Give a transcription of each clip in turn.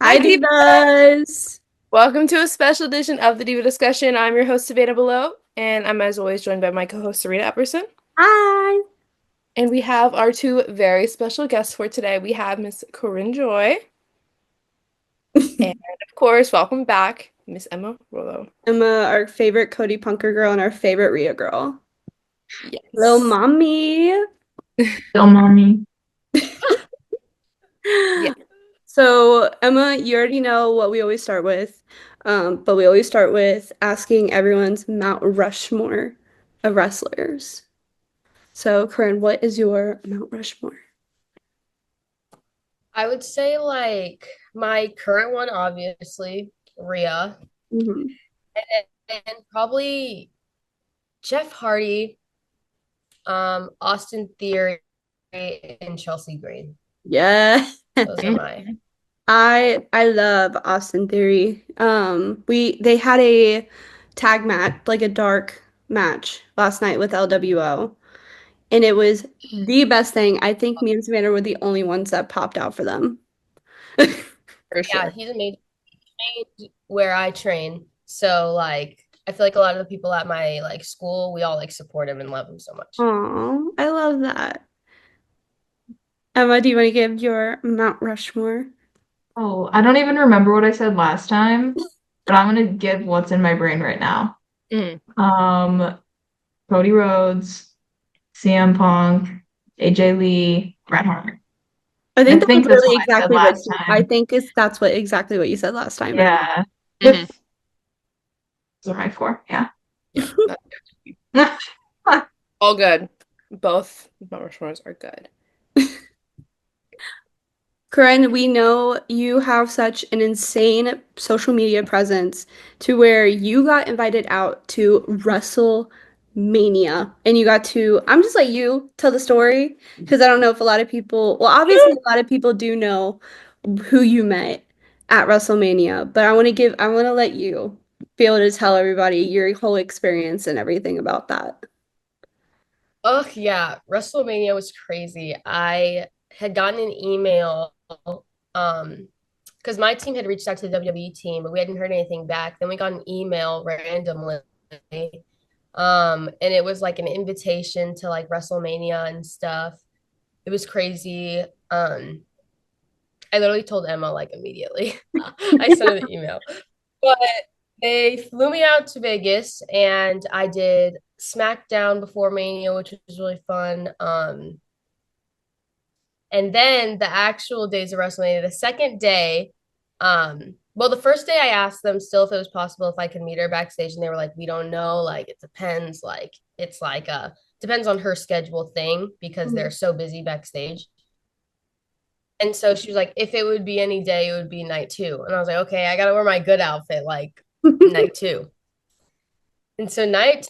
Hi, Hi, Diva. Divas. Welcome to a special edition of the Diva Discussion. I'm your host, Savannah Below, and I'm as always joined by my co-host, Serena Epperson. Hi. And we have our two very special guests for today. We have Miss Corinne Joy, and of course, welcome back, Miss Emma Rollo. Emma, our favorite Cody Punker girl and our favorite Rhea girl. Little Yes. mommy. Still mommy. Yeah. So, Emma, you already know what we always start with, but we always start with asking everyone's Mount Rushmore of wrestlers. So, Corinne, what is your Mount Rushmore? I would say like my current one, obviously, Rhea, Hmm. and probably Jeff Hardy, Austin Theory, and Chelsea Green. Yeah. Those are my. I love Austin Theory. They had a tag match, like a dark match last night with LWO, and it was the best thing. I think me and Savannah were the only ones that popped out for them. For Yeah, sure. he's amazing. He trained where I train, so like I feel like a lot of the people at my like school, we all like support him and love him so much. Oh, I love that. Emma, do you want to give your Mount Rushmore? Oh, I don't even remember what I said last time, but I'm gonna give what's in my brain right now. Mhm. Um, Cody Rhodes, CM Punk, AJ Lee, Bret Hart. I I think that was think that's what really I said exactly what last I time. think is that's what exactly what you said last time. Yeah. Mhm. Those are my four. Yeah. Yeah. All good. Both Mount Rushmores are good. Corinne, we know you have such an insane social media presence to where you got invited out to WrestleMania and you got to, I'm just let you tell the story because I don't know if a lot of people, well, obviously a lot of people do know who you met at WrestleMania, but I want to let you be able to tell everybody your whole experience and everything about that. Oh yeah, WrestleMania was crazy. I had gotten an email, um, because my team had reached out to the WWE team, but we hadn't heard anything back. Then we got an email randomly, and it was like an invitation to like WrestleMania and stuff. It was crazy. I literally told Emma like immediately. I sent her the email. But they flew me out to Vegas and I did SmackDown before Mania, which was really fun. And then the actual days of WrestleMania, the second day, well, the first day I asked them still if it was possible if I could meet her backstage, and they were like, we don't know, like it depends, like it's like depends on her schedule thing because they're so busy backstage. And so she was like, if it would be any day, it would be night two. And I was like, okay, I gotta wear my good outfit like night two. And so night two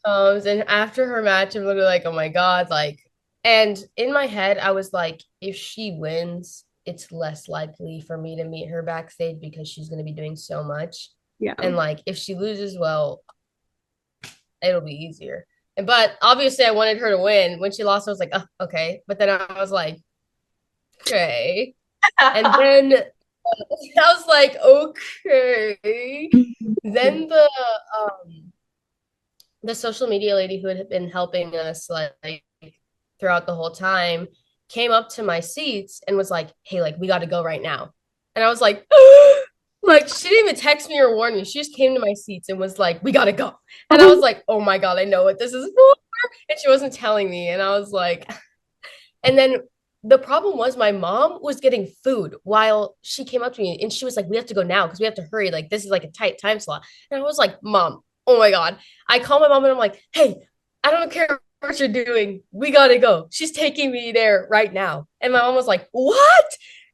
comes, and after her match, I'm literally like, oh my God, like, and in my head, I was like, if she wins, it's less likely for me to meet her backstage because she's going to be doing so much. Yeah. And like, if she loses, well, it'll be easier. And but obviously, I wanted her to win. When she lost, I was like, oh, okay. But then I was like, okay. And then I was like, okay. Then the social media lady who had been helping us like throughout the whole time came up to my seats and was like, "Hey, like we got to go right now." And I was like, like she didn't even text me or warn me. She just came to my seats and was like, "We got to go." And I was like, "Oh my God, I know what this is for." And she wasn't telling me, and I was like, and then the problem was my mom was getting food while she came up to me and she was like, we have to go now because we have to hurry. Like, this is like a tight time slot. And I was like, Mom, oh my God. I call my mom and I'm like, hey, I don't care what you're doing. We got to go. She's taking me there right now. And my mom was like, what?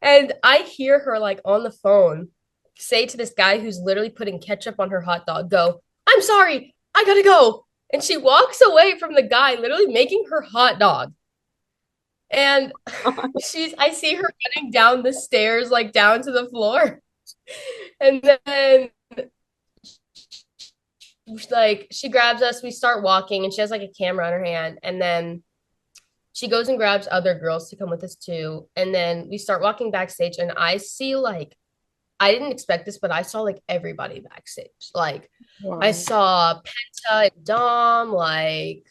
And I hear her like on the phone say to this guy who's literally putting ketchup on her hot dog, go, I'm sorry. I got to go. And she walks away from the guy literally making her hot dog. And I see her running down the stairs, like down to the floor. And then like she grabs us, we start walking, and she has like a camera on her hand. And then she goes and grabs other girls to come with us too. And then we start walking backstage, and I see like I didn't expect this, but I saw like everybody backstage. Like I Wow. saw Penta and Dom, like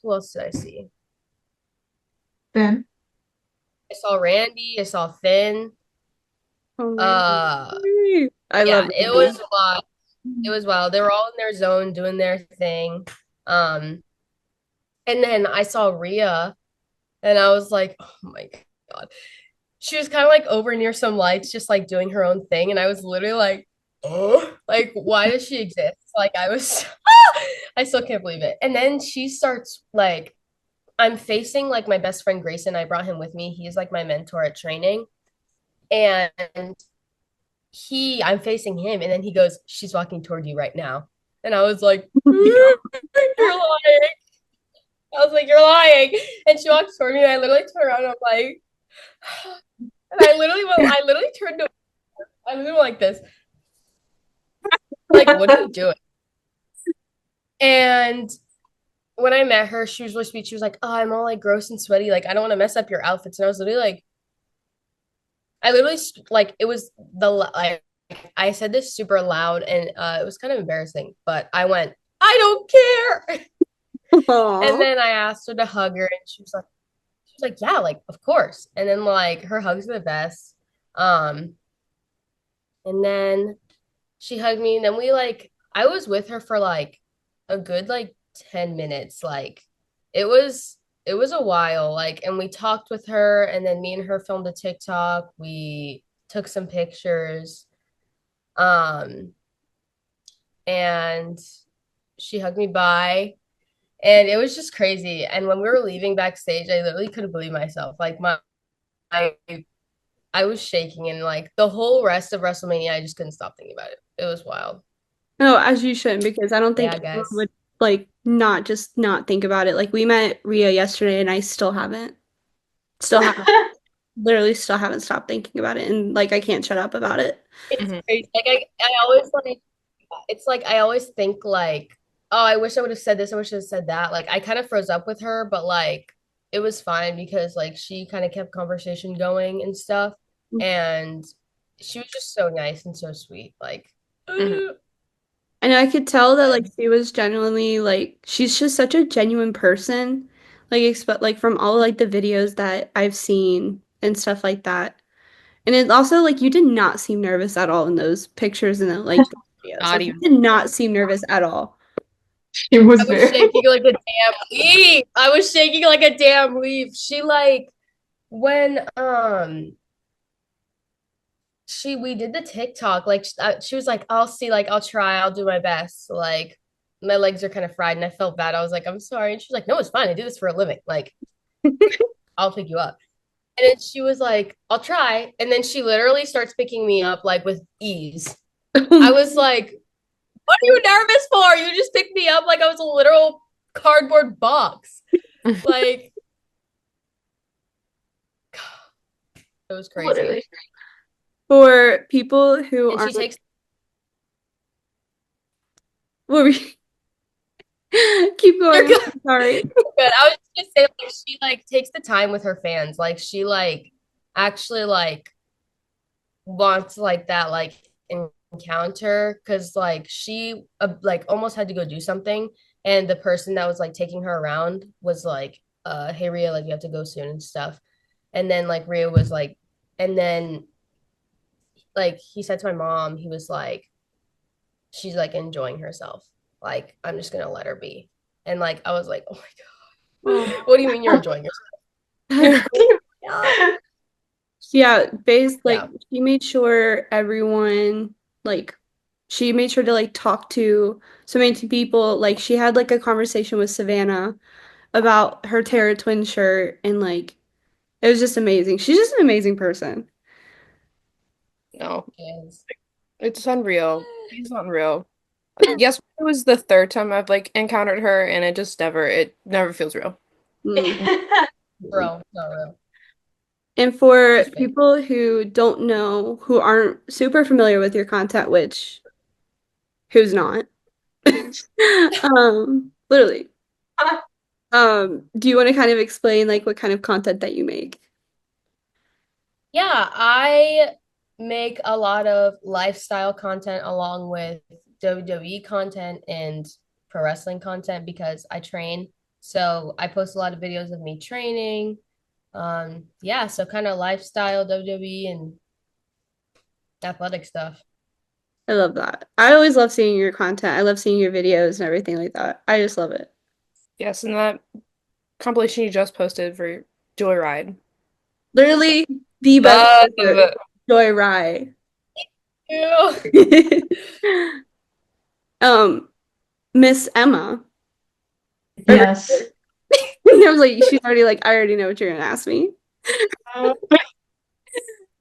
who else did I see? Then I saw Randy, I saw Finn. Oh my Uh God. I yeah, love it Randy. was wild. It was wild. They were all in their zone doing their thing. Um and then I saw Rhea and I was like, oh my God. She was kind of like over near some lights, just like doing her own thing. And I was literally like, oh, like, why does she exist? Like, I was, I still can't believe it. And then she starts like, I'm facing like my best friend Grayson. I brought him with me. He's like my mentor at training. And I'm facing him. And then he goes, she's walking toward you right now. And I was like, Oh my God. you're lying. I was like, you're lying. And she walks toward me. And I literally turn around and I'm like, and I literally turned to, I literally went like this. Like, what are you doing? And when I met her, she was really sweet. She was like, oh, I'm all like gross and sweaty. Like, I don't want to mess up your outfits. And I was literally like, I literally like it was like I said this super loud and it was kind of embarrassing, but I went, I don't care. And Aw. then I asked her to hug her and she was like, yeah, like of course. And then like her hugs are the best. Um, and then she hugged me and then we like I was with her for like a good like 10 minutes. Like it was a while. Like and we talked with her and then me and her filmed a TikTok. We took some pictures. Um and she hugged me bye and it was just crazy. And when we were leaving backstage, I literally couldn't believe myself. Like I I was shaking and like the whole rest of WrestleMania, I just couldn't stop thinking about it. It was wild. No, as you should, because I don't think Yeah, anyone guys. would like not just not think about it. Like we met Ria yesterday and I still haven't, literally still haven't stopped thinking about it. And like I can't shut up about it. It's Mhm. crazy. Like I always like it's like I always think like, oh, I wish I would have said this, I wish I would have said that. Like I kind of froze up with her, but like it was fine because like she kind of kept conversation going and stuff. And she was just so nice and so sweet. Like Mhm. And I could tell that like and she was genuinely like she's just such a genuine person. Like expect like from all like the videos that I've seen and stuff like that. And it also like you did not seem nervous at all in those pictures and the, like the videos. Not Like you even. did not seem nervous at all. she was I was very. shaking like a damn leaf. I was shaking like a damn leaf. She like when she we did the TikTok like she was like I'll see like I'll try I'll do my best like my legs are kind of fried and I felt bad I was like I'm sorry and she was like no it's fine I do this for a living like I'll pick you up and then she was like I'll try and then she literally starts picking me up like with ease. I was like what are you nervous for you just picked me up like I was a literal cardboard box like it was crazy Literally. For people who and she aren't like takes what were you- keep you're going. good. I'm sorry. Good. I was just gonna say like she like takes the time with her fans. Like she like actually like wants like that like encounter because like she like almost had to go do something and the person that was like taking her around was like hey Rhea like you have to go soon and stuff and then like Rhea was like and then like he said to my mom he was like she's like enjoying herself like I'm just gonna let her be and like I was like oh my God what do you mean you're enjoying That's yourself yeah, based like yeah she made sure everyone like she made sure to like talk to so many people. Like she had like a conversation with Savannah about her Terra Twin shirt and like it was just amazing. She's just an amazing person. No, Yes. it's unreal. She's unreal. Yes, it was the third time I've like encountered her, and it never feels real. Mm. Bro, not real. And for She's fake. people who don't know, who aren't super familiar with your content, which who's not, literally, do you want to kind of explain like what kind of content that you make? Yeah, I make a lot of lifestyle content along with WWE content and pro wrestling content because I train. So I post a lot of videos of me training. Yeah, so kind of lifestyle, WWE, and athletic stuff. I love that. I always love seeing your content. I love seeing your videos and everything like that. I just love it. Yes, and that compilation you just posted for Joyride. Literally the best ever. Love. Joyride. Ew. Um, Miss Emma. Or- Yes. I was like, she's already like, I already know what you're gonna ask me.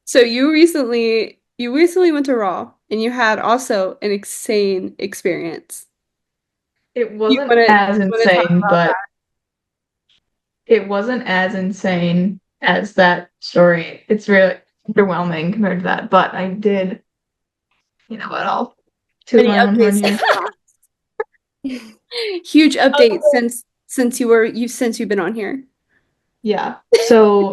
So you recently went to Raw and you had also an insane experience. It You wasn't wanna as you wanna talk insane, about but that? it wasn't as insane as that story. It's really underwhelming compared to that, but I did, you know what, I'll toot Any my own horn updates here. since Raw? Huge updates since you've been on here. Yeah. So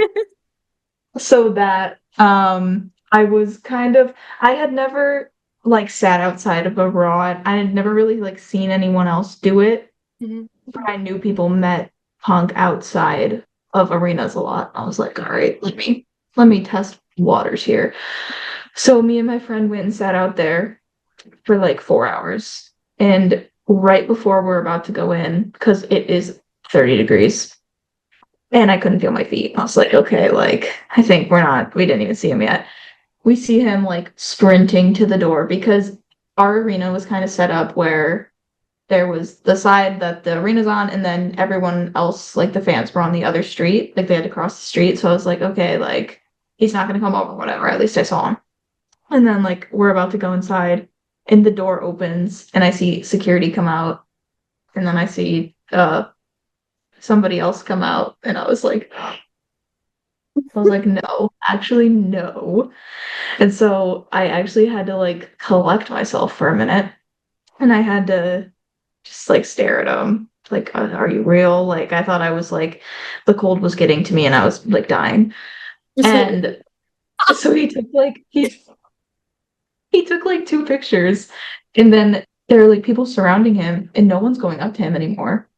that I was kind of I had never like sat outside of a Raw. I had never really like seen anyone else do it. Mhm. But I knew people met Punk outside of arenas a lot. I was like, all right, let me test waters here. So me and my friend went and sat out there for like 4 hours. And right before we're about to go in, because it is 30 degrees, and I couldn't feel my feet. I was like, okay, like I think we didn't even see him yet. We see him like sprinting to the door because our arena was kind of set up where there was the side that the arena's on, and then everyone else, like the fans, were on the other street. Like they had to cross the street. So I was like, okay, like he's not gonna come over, whatever. At least I saw him. And then like we're about to go inside, and the door opens, and I see security come out, and then I see somebody else come out, and I was like, no, actually no. And so I actually had to like collect myself for a minute, and I had to just like stare at him. Like, are you real? Like, I thought I was like, the cold was getting to me and I was like dying. Just like, And so he took like two pictures, and then there are like people surrounding him, and no one's going up to him anymore.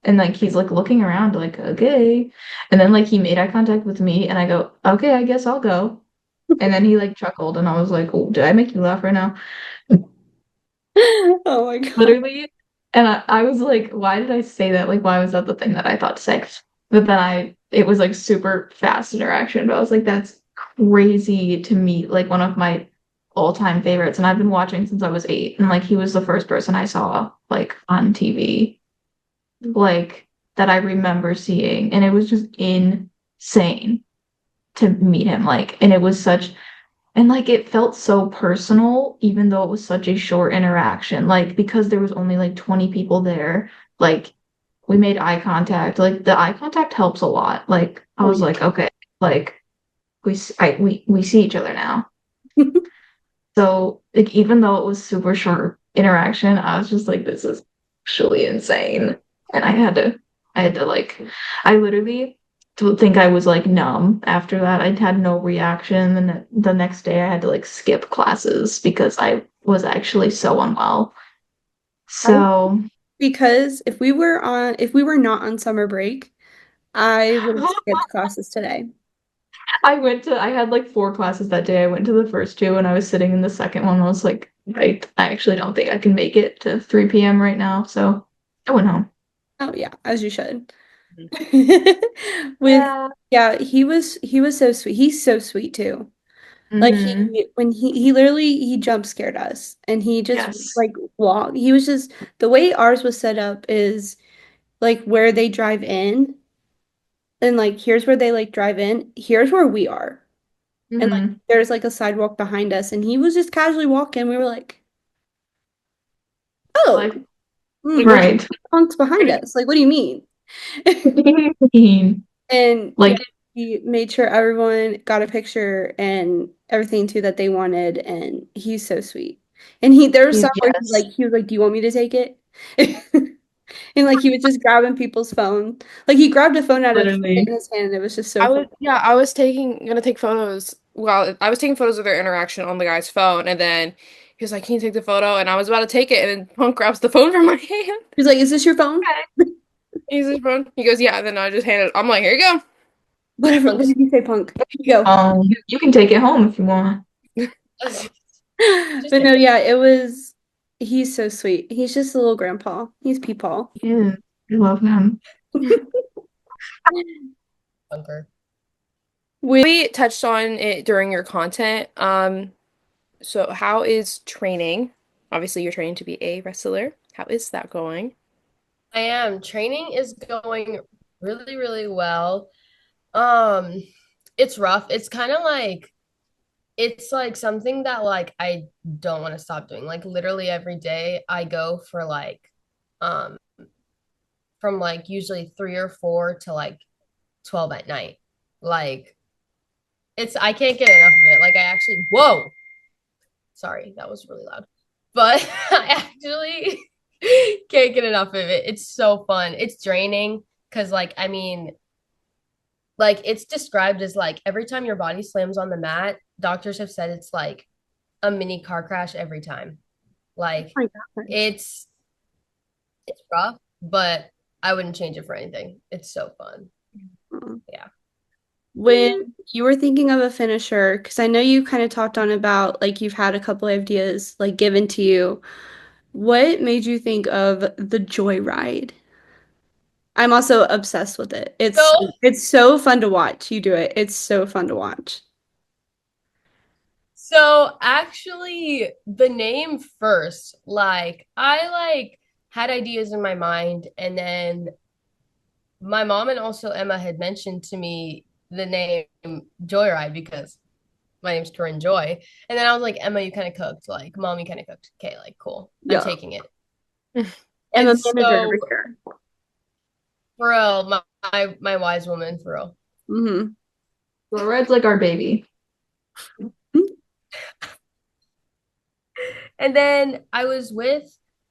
And like he's like looking around, like, okay. And then like he made eye contact with me, and I go, okay, I guess I'll go. And then he like chuckled, and I was like, oh, did I make you laugh right now? oh my God. Literally. And I was like, why did I say that? Like, why was that the thing that I thought to say? But then it was like super fast interaction. But I was like, that's crazy to meet like one of my all-time favorites. And I've been watching since I was 8. And like, he was the first person I saw like on TV, like that I remember seeing. And it was just insane to meet him. Like, and it was such and like it felt so personal, even though it was such a short interaction. Like because there was only like 20 people there, like we made eye contact. Like the eye contact helps a lot. Like I Oh was yeah. like, okay, like we see each other now. So like even though it was super short interaction, I was just like, this is actually insane. And I had to like I literally think I was like numb after that. I had no reaction. And the next day I had to like skip classes because I was actually so unwell. So Because if we were not on summer break, I would have skipped classes today. I had like 4 classes that day. I went to the first two and I was sitting in the second one. I was like, I actually don't think I can make it to 3 p.m. right now. So I went home. Oh yeah, as you should. Mhm. With Yeah. yeah, he was so sweet. He's so sweet too. Like Mm-hmm. when he literally he jump scared us and he just Yes. like walked. He was just the way ours was set up is like where they drive in and like here's where they like drive in. Here's where we are. And like Mm-hmm. there's like a sidewalk behind us and he was just casually walking. We were like, "Oh, Like, Like, there's right. punks behind us." Like, what do you mean? And yeah, Like, he made sure everyone got a picture and everything too that they wanted, and he's so sweet. And there was some where yes. he was like, "Do you want me to take it?" And like he was just grabbing people's phone. Like he grabbed a phone out of Literally. in his hand and it was just so funny. I was gonna take photos. Well, I was taking photos of their interaction on the guy's phone, and then he was like, "Can you take the photo?" And I was about to take it, and then Punk grabs the phone from my hand. He's like, "Is this your phone?" He's his phone. He goes, "Yeah." And then I just handed it. I'm like, "Here you Whatever. What Punk's did you say, Punk? Here you go. You can take it home if you want. just But no, yeah, it was. He's so sweet. He's just a little grandpa. He's Peepaw. Yeah, I love him. bunker. We touched on it during your content. So how is training? Obviously, you're training to be a wrestler. How is that going? I am. Training is going really, really well. Um, it's rough. It's like something that like I don't want to stop doing. Like literally every day I go for like um from like usually 3 or 4 to like 12 at night. Like it's I can't get enough of it. Like I actually whoa. Sorry, that was really loud. But I actually can't get enough of it. It's so fun. It's draining because like I mean like it's described as like every time your body slams on the mat, doctors have said it's like a mini car crash every time. Like Oh my gosh. it's it's rough, but I wouldn't change it for anything. It's so fun. Yeah. When you were thinking of a finisher, because I know you kind of talked on about like you've had a couple ideas like given to you. What made you think of the Joyride? I'm also obsessed with it. So It's so fun to watch you do it. It's so fun to watch. so actually the name first, like I like had ideas in my mind and then my mom and also Emma had mentioned to me the name Joyride because my name's Corinne Joy. And then I was like, Emma, you kind of cooked. Like, mom, you kind of cooked. Okay, like, cool. I'm Yeah. taking it. I'm And a manager so, over here. for real, my wise woman, for real. Hmm. So Red's like our baby. And then I was with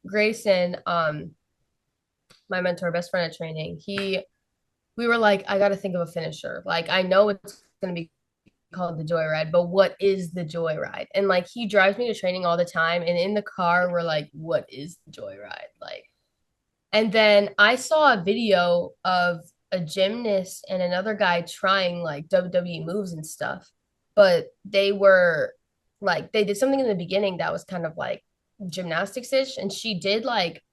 Grayson, my mentor, best friend at training. We were like, I got to think of a finisher. Like, I know it's going to be called the Joyride, but what is the Joyride? And like, he drives me to training all the time. And in the car, we're like, what is the Joyride? Like, and then I saw a video of a gymnast and another guy trying like WWE moves and stuff, but they were like, they did something in the beginning that was kind of like gymnastics-ish. And she did like,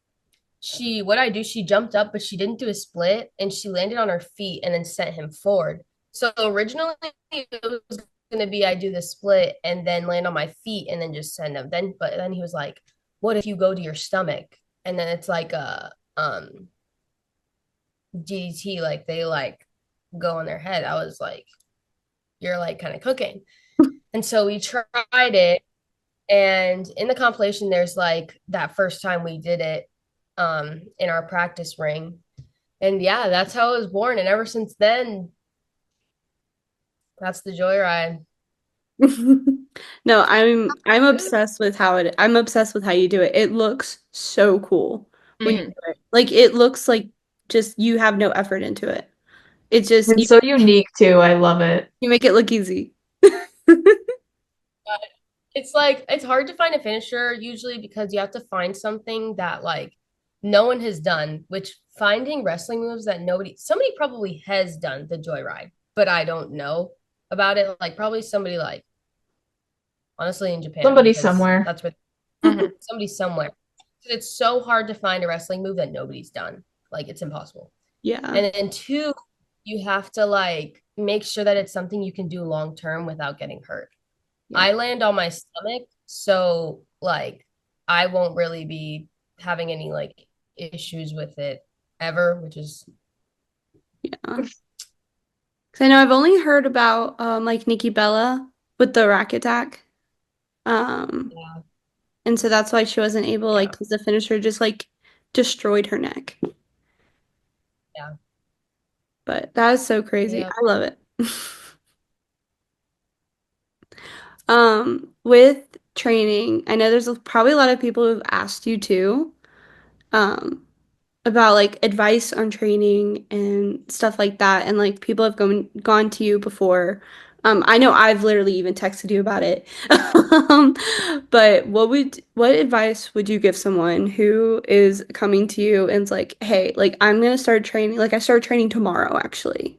what I do, she jumped up, but she didn't do a split and she landed on her feet and then sent him forward. So originally it was going to be I do the split and then land on my feet and then just send him. But then he was like, what if you go to your stomach? And then it's like a, DDT, like they like go on their head. I was like, you're like kind of cooking. And so we tried it. And in the compilation, there's like that first time we did it in our practice ring. And yeah, that's how it was born. And ever since then, that's the joyride. No, I'm obsessed with I'm obsessed with how you do it. It looks so cool when you Mhm. do it. Like it looks like just you have no effort into it. It's just It's so unique too. I love it. you make it look easy. But it's like it's hard to find a finisher usually because you have to find something that like no one has done, which finding wrestling moves that somebody probably has done the joyride, but I don't know about it. Like probably somebody like honestly in Japan Somebody because somewhere. that's where Mhm. somebody somewhere. It's so hard to find a wrestling move that nobody's done. Like it's impossible. Yeah. And then two, you have to like make sure that it's something you can do long term without getting hurt. Yeah. I land on my stomach, so like I won't really be having any like issues with it ever, which is Yeah. 'Cause I know I've only heard about like Nikki Bella with the rack attack. Um yeah, and so that's why she wasn't able like yeah, 'cause the finisher just like destroyed her neck. yeah, But that is so crazy. yeah. I love it. With training, I know there's probably a lot of people who've asked you too. Um, about like advice on training and stuff like that, and like people have gone to you before. I know I've literally even texted you about it. Um, but what advice would you give someone who is coming to you and it's like, hey, like I'm gonna start training, like I start training tomorrow actually.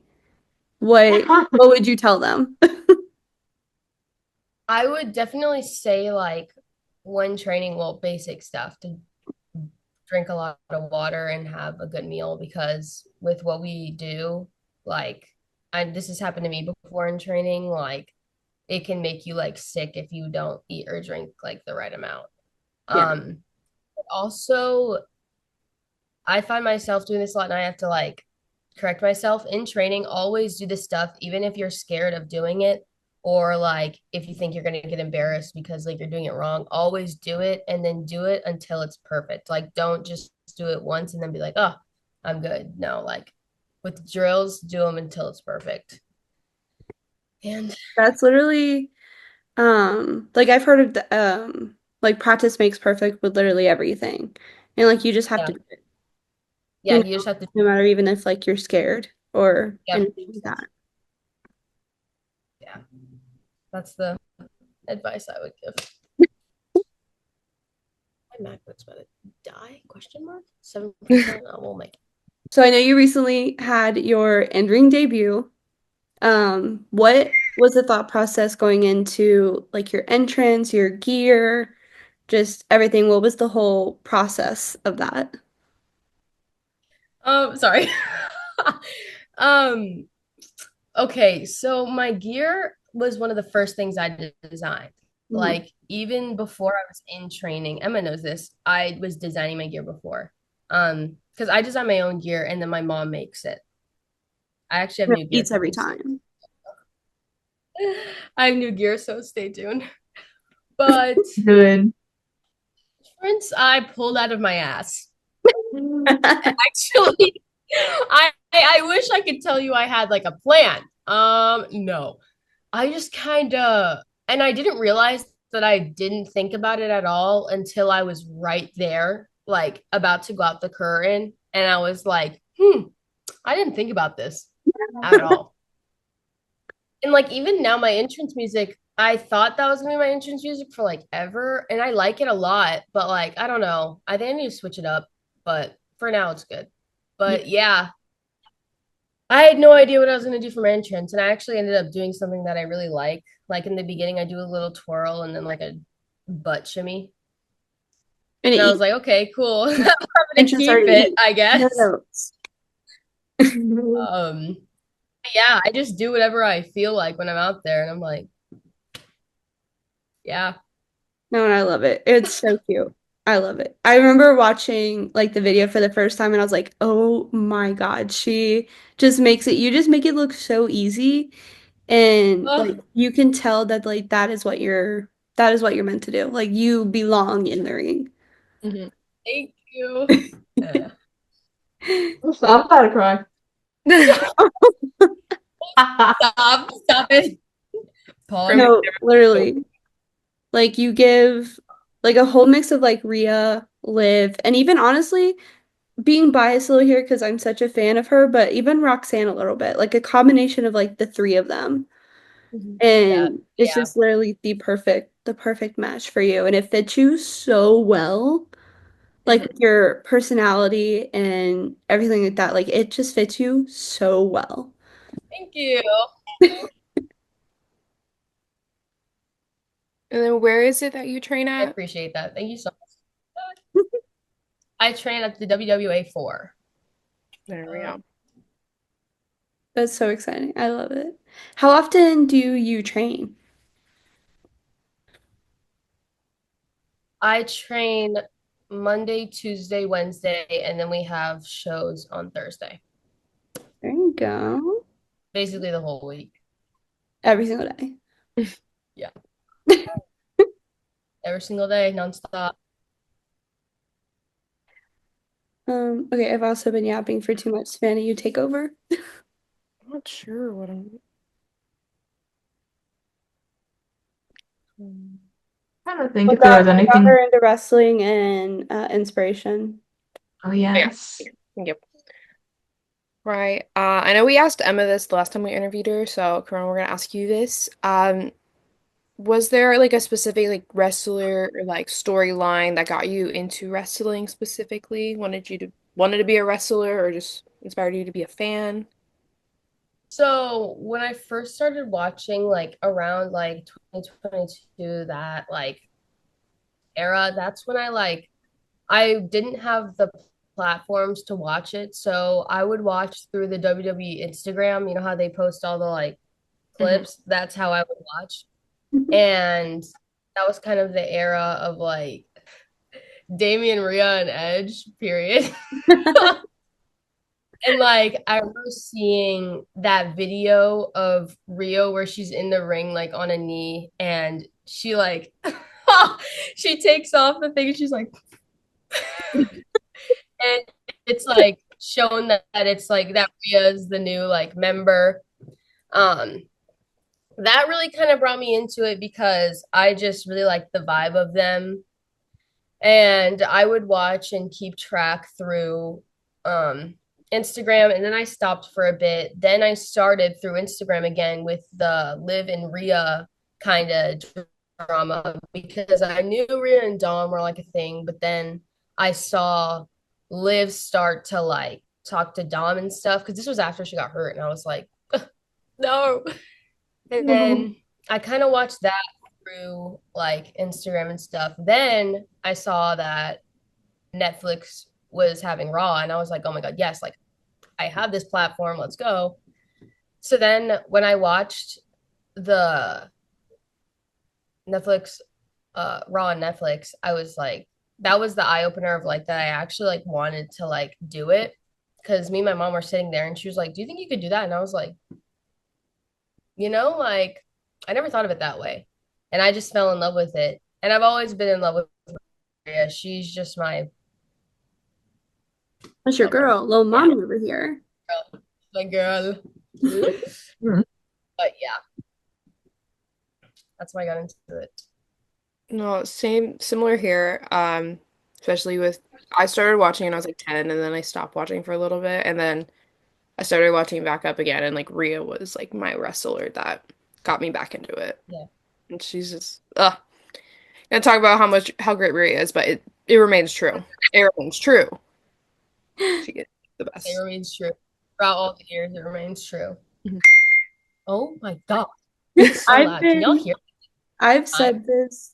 What would you tell them? I would definitely say like when training, well, basic stuff to drink a lot of water and have a good meal because with what we do, like this has happened to me before in training, like it can make you like sick if you don't eat or drink like the right amount. Yeah. Um, also I find myself doing this a lot and I have to like correct myself in training. Always do this stuff, even if you're scared of doing it, or like if you think you're going to get embarrassed because like you're doing it wrong, always do it and then do it until it's perfect. Like, don't just do it once and then be like, oh, I'm good. No, like with drills, do them until it's perfect. And That's literally like I've heard of like practice makes perfect with literally everything. And like you just have yeah, to do it, yeah, you just have to, no matter even if like you're scared or yep, anything like that. yeah, that's the advice I would give. My MacBook's about to die? Question mark? 7%? I will make it. So I know you recently had your in-ring debut. What was the thought process going into like your entrance, your gear, just everything? What was the whole process of that? Sorry. Um, okay, so my gear was one of the first things I designed. Mhm. Like even before I was in training, Emma knows this. I was designing my gear before. Because I design my own gear and then my mom makes it. I actually have It new gear beats every coming soon. time. I have new gear, so stay tuned. But Good. prints I pulled out of my ass. Actually, I wish I could tell you I had like a plan. No. I just kind of, and I didn't realize that I didn't think about it at all until I was right there, like about to go out the curtain. And I was like, I didn't think about this at all. And like, even now, my entrance music, I thought that was gonna be my entrance music for like ever. And I like it a lot, but like, I don't know. I think I need to switch it up. But for now, it's good. Yeah. But yeah, I had no idea what I was going to do for my entrance, and I actually ended up doing something that I really like. Like in the beginning, I do a little twirl and then like a butt shimmy, And and I it was like, okay, cool. I'm gonna entrance keep already it, eat. I No guess. notes. Um, yeah, I just do whatever I feel like when I'm out there, and I'm like, yeah, No, and I love it. It's so cute. I love it. I remember watching like the video for the first time and I was like, "Oh my God, she just makes it you just make it look so easy and oh, like you can tell that like that is what you're meant to do. Like you belong in the ring." mhm. Thank you. Uh, I'm about to cry. stop it. From Pause. No, literally. Like you give like a whole mix of like Rhea, Liv, and even honestly being biased a little here because I'm such a fan of her, but even Roxanne a little bit, like a combination of like the three of them. Mhm. Yeah, And it's yeah. just literally the perfect match for you. And it fits you so well, like Mhm. with your personality and everything like that. Like it just fits you so well. Thank you. And then where is it that you train I at? appreciate that. Thank you so much. I train at the WWA 4. There we Um, go. That's so exciting. I love it. How often do you train? I train Monday, Tuesday, Wednesday, and then we have shows on Thursday. There you go. Basically the whole week. Every single day. Yeah. Every single day, nonstop. Okay, I've also been yapping for too much. Savannah, you take over. I'm not sure what I'm. um, Trying to think What if there got was what got anything. her into wrestling and inspiration? Oh yes. Yep. Right. I know we asked Emma this the last time we interviewed her, so Corinne, we're gonna ask you this. Was there like a specific like wrestler or like storyline that got you into wrestling specifically? Wanted to be a wrestler or just inspired you to be a fan? So when I first started watching, like around like 2022, that like era, that's when I didn't have the platforms to watch it. So I would watch through the WWE Instagram, you know how they post all the like Hmm. clips? That's how I would watch. And that was kind of the era of like Damian Rhea and Edge, period. And like I remember seeing that video of Rio where she's in the ring like on a knee and she like she takes off the thing and she's like and it's like shown that it's like that Rhea is the new like member. Um that really kind of brought me into it because I just really like the vibe of them. And I would watch and keep track through Instagram, and then I stopped for a bit. Then I started through Instagram again with the Liv and Rhea kind of drama because I knew Rhea and Dom were like a thing, but then I saw Liv start to like talk to Dom and stuff because this was after she got hurt, and I was like, no. And No. then I kind of watched that through like Instagram and stuff. Then I saw that Netflix was having Raw, and I was like, oh my God, yes, like I have this platform, let's go. So then when I watched the Netflix, Raw on Netflix, I was like, that was the eye opener of like that I actually like wanted to like do it. Cause me and my mom were sitting there and she was like, do you think you could do that? And I was like, like I never thought of it that way. And I just fell in love with it. And I've always been in love with Maria. She's just That's your my girl. girl, little Yeah, mommy over here. my girl. Mm. But yeah, that's why I got into it. No, similar here. Especially with I started watching when I was like 10 and then I stopped watching for a little bit and then I started watching back up again and like Rhea was like my wrestler that got me back into it. Yeah. And she's just gonna talk about how great Rhea is, but it remains true. It remains true. She gets the It best. remains true. Throughout all the years, it remains true. Mhm. Oh my God. It's so I've loud. Can y'all been hear I've that? said this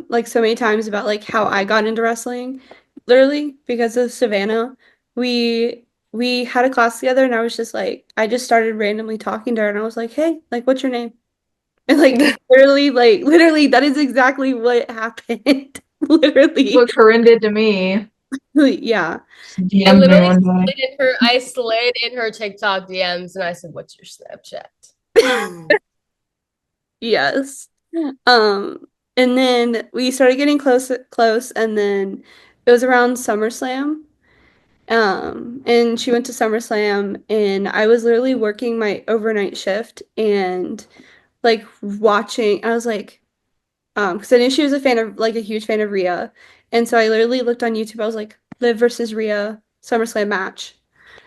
like so many times about like how I got into wrestling. Literally because of Savannah. We had a class together and I was just like I just started randomly talking to her and I was like, "Hey, like what's your name?" And like literally that is exactly what happened. Literally. What Corinne did to me. Yeah. Just I DM'd me literally one day. slid in her TikTok DMs and I said, what's your Snapchat? Yes. Um, and then we started getting close, and then it was around SummerSlam. And she went to SummerSlam, and I was literally working my overnight shift and like watching. I was like, because I knew she was a fan of like a huge fan of Rhea, and so I literally looked on YouTube. I was like, Liv versus Rhea SummerSlam match.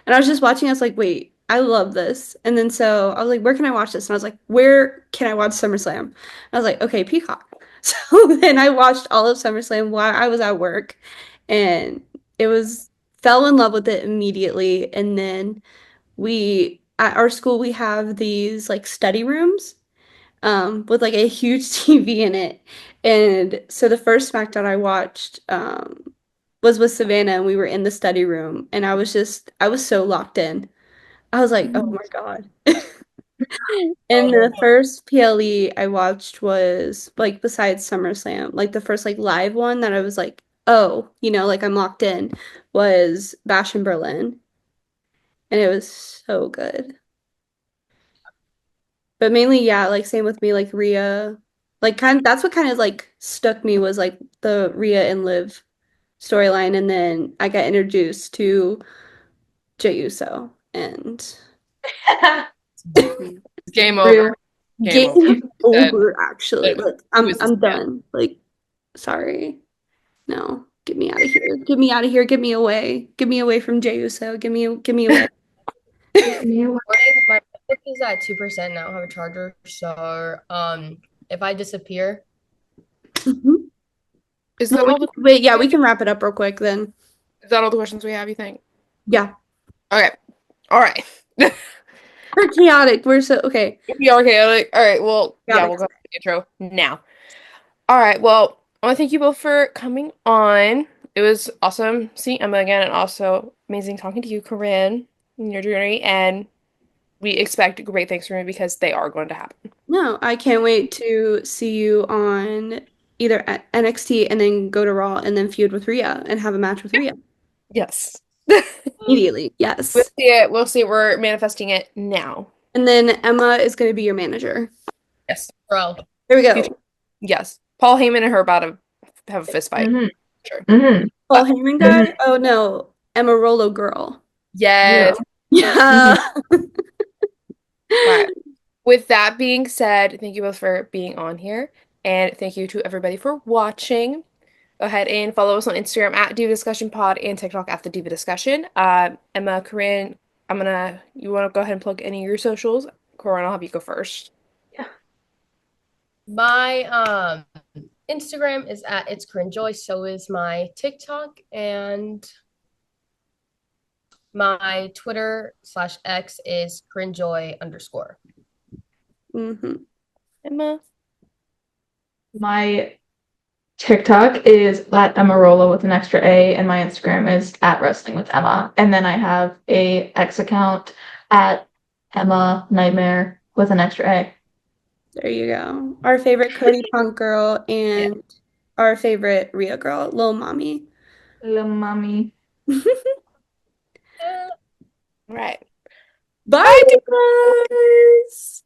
And I was just watching, I was like, wait, I love this. And then so I was like, where can I watch this? And I was like, where can I watch SummerSlam? I was like, okay, Peacock. So then I watched all of SummerSlam while I was at work and it was fell in love with it immediately. And then we at our school we have these like study rooms with like a huge TV in it. And so the first SmackDown I watched was with Savannah and we were in the study room and I was so locked in. I was like, oh my God. And Oh, the first PLE I watched was like besides SummerSlam, like the first like live one that I was like, oh, like I'm locked in was Bash in Berlin. And it was so good. But mainly, yeah, like same with me, like Rhea. Like that's what kind of like stuck me was like the Rhea and Liv storyline. And then I got introduced to Jey Uso and it's Game game over. Real. Game over. game Said over actually. that Like who I'm is this I'm man? done. Like sorry. No. Get me out of here. Get me out of here. Get me away. Get me away from Jey Uso. Get me away. My book is at 2% now. I have a charger. So if I disappear, Mhm. Is Well, that all the wait, yeah, we can wrap it up real quick then. is that all the questions we have, you think? Yeah. Okay. All right. We're chaotic. We're so okay. We are chaotic. All right. Well, yeah, Chaotic. we'll go to the intro now. All right. Well, I want to thank you both for coming on. It was awesome seeing Emma again, and also amazing talking to you, Corinne, in your journey. And we expect great things from you because they are going to happen. No, I can't wait to see you on either at NXT and then go to Raw and then feud with Rhea and have a match with Rhea Yes. immediately. We'll Yes. see it. We'll see it. We're manifesting it now. And then Emma is going to be your manager. Yes. bro. There we Future. go. Yes. Paul Heyman and her about to have a fist fight. Mm-hmm. Sure. Mm-hmm. Paul Heyman guy? Mm-hmm. Oh no, Emma Rollo girl. Yeah. Yes. Yeah. Mm-hmm. Right. With that being said, thank you both for being on here. And thank you to everybody for watching. Go ahead and follow us on Instagram at Diva Discussion Pod and TikTok at the Diva Discussion. Emma, Corinne, you want to go ahead and plug any of your socials? Corinne, I'll have you go first. My Instagram is at it's Corinne Joy. So is my TikTok, and my Twitter/X is Corinne Joy _. hmm Emma. My TikTok is at Emarola with an extra A, and my Instagram is at Wrestling with Emma. And then I have a X account at Emma Nightmare with an extra A. There you go. Our favorite Cody Punk girl Yeah. and our favorite Rhea girl, Lil Mommy. Little mommy. Right. Bye, Bye, guys.